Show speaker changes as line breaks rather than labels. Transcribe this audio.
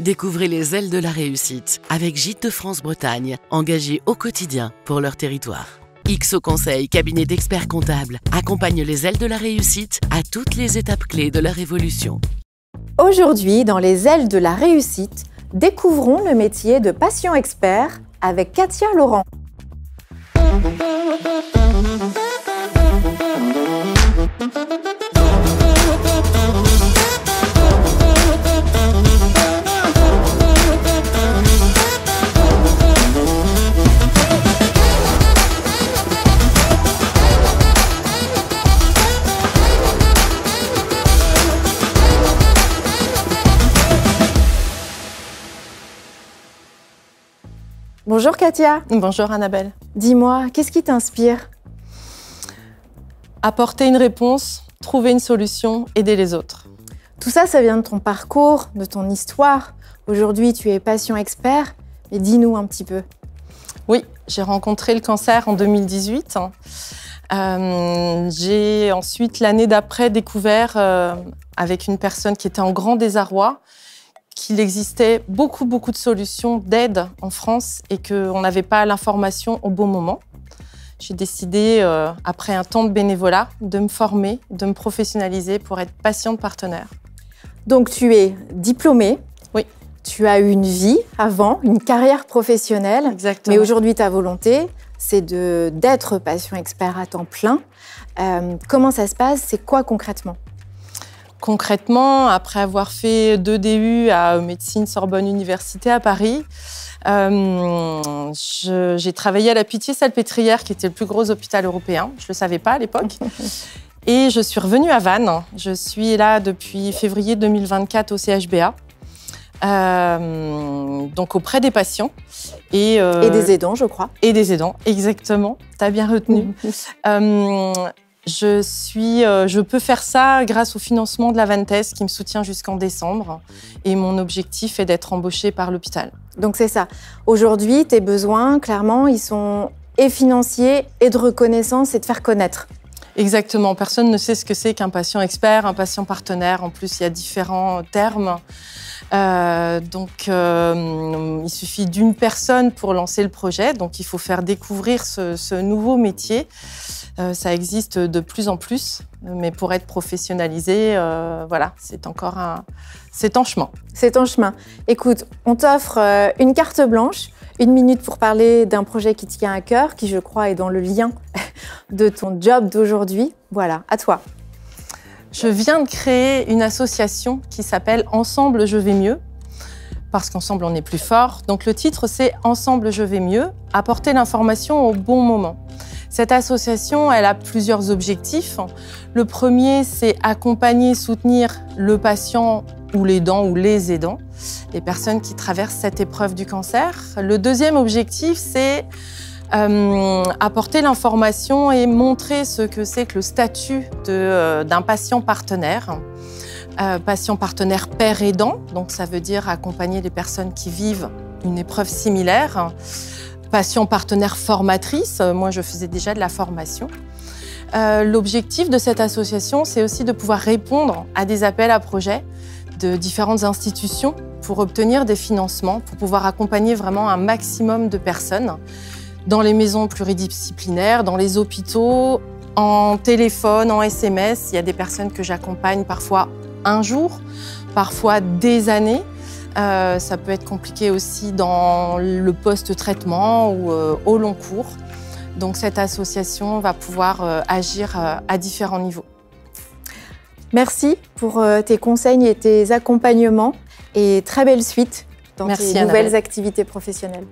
Découvrez les ailes de la réussite avec Gîtes de France Bretagne, engagés au quotidien pour leur territoire. XO Conseil, cabinet d'experts comptables, accompagne les ailes de la réussite à toutes les étapes clés de leur évolution.
Aujourd'hui, dans les ailes de la réussite, découvrons le métier de patient expert avec Katia Laurent. Bonjour Katia.
Bonjour Annabelle.
Dis-moi, qu'est-ce qui t'inspire?
Apporter une réponse, trouver une solution, aider les autres.
Tout ça, ça vient de ton parcours, de ton histoire. Aujourd'hui, tu es patient expert, mais dis-nous un petit peu.
Oui, j'ai rencontré le cancer en 2018. J'ai ensuite, l'année d'après, découvert avec une personne qui était en grand désarroi qu'il existait beaucoup de solutions d'aide en France et qu'on n'avait pas l'information au bon moment. J'ai décidé, après un temps de bénévolat, de me former, de me professionnaliser pour être patiente partenaire.
Donc tu es diplômée.
Oui.
Tu as eu une vie avant, une carrière professionnelle.
Exactement.
Mais aujourd'hui, ta volonté, c'est d'être patient expert à temps plein. Comment ça se passe? C'est quoi concrètement?
Concrètement, après avoir fait 2 DU à médecine Sorbonne Université à Paris, j'ai travaillé à la Pitié-Salpêtrière, qui était le plus gros hôpital européen. Je ne le savais pas à l'époque. Et je suis revenue à Vannes. Je suis là depuis février 2024 au CHBA, donc auprès des patients. Et
des aidants, je crois.
Et des aidants, exactement. Tu as bien retenu. Je peux faire ça grâce au financement de la Vantes qui me soutient jusqu'en décembre. Et mon objectif est d'être embauchée par l'hôpital.
Donc c'est ça. Aujourd'hui, tes besoins, clairement, ils sont et financiers et de reconnaissance et de faire connaître.
Exactement. Personne ne sait ce que c'est qu'un patient expert, un patient partenaire. En plus, il y a différents termes. Il suffit d'une personne pour lancer le projet. Donc, il faut faire découvrir ce nouveau métier. Ça existe de plus en plus, mais pour être professionnalisé, voilà, c'est en chemin. C'est en chemin.
Écoute, on t'offre une carte blanche, 1 minute pour parler d'un projet qui te tient à cœur, qui je crois est dans le lien de ton job d'aujourd'hui. Voilà, à toi.
Je viens de créer une association qui s'appelle Ensemble je vais mieux, parce qu'ensemble on est plus fort. Donc le titre c'est Ensemble je vais mieux, apporter l'information au bon moment. Cette association, elle a plusieurs objectifs. Le premier, c'est accompagner, soutenir le patient ou l'aidant ou les aidants, les personnes qui traversent cette épreuve du cancer. Le deuxième objectif, c'est apporter l'information et montrer ce que c'est que le statut d'un patient partenaire. Patient partenaire père aidant, donc ça veut dire accompagner les personnes qui vivent une épreuve similaire. Patient partenaire formatrice, moi je faisais déjà de la formation. L'objectif de cette association, c'est aussi de pouvoir répondre à des appels à projets de différentes institutions pour obtenir des financements, pour pouvoir accompagner vraiment un maximum de personnes dans les maisons pluridisciplinaires, dans les hôpitaux, en téléphone, en SMS. Il y a des personnes que j'accompagne parfois un jour, parfois des années. Ça peut être compliqué aussi dans le post-traitement ou au long cours. Donc cette association va pouvoir agir à différents niveaux.
Merci pour tes conseils et tes accompagnements et très belle suite dans tes nouvelles activités professionnelles.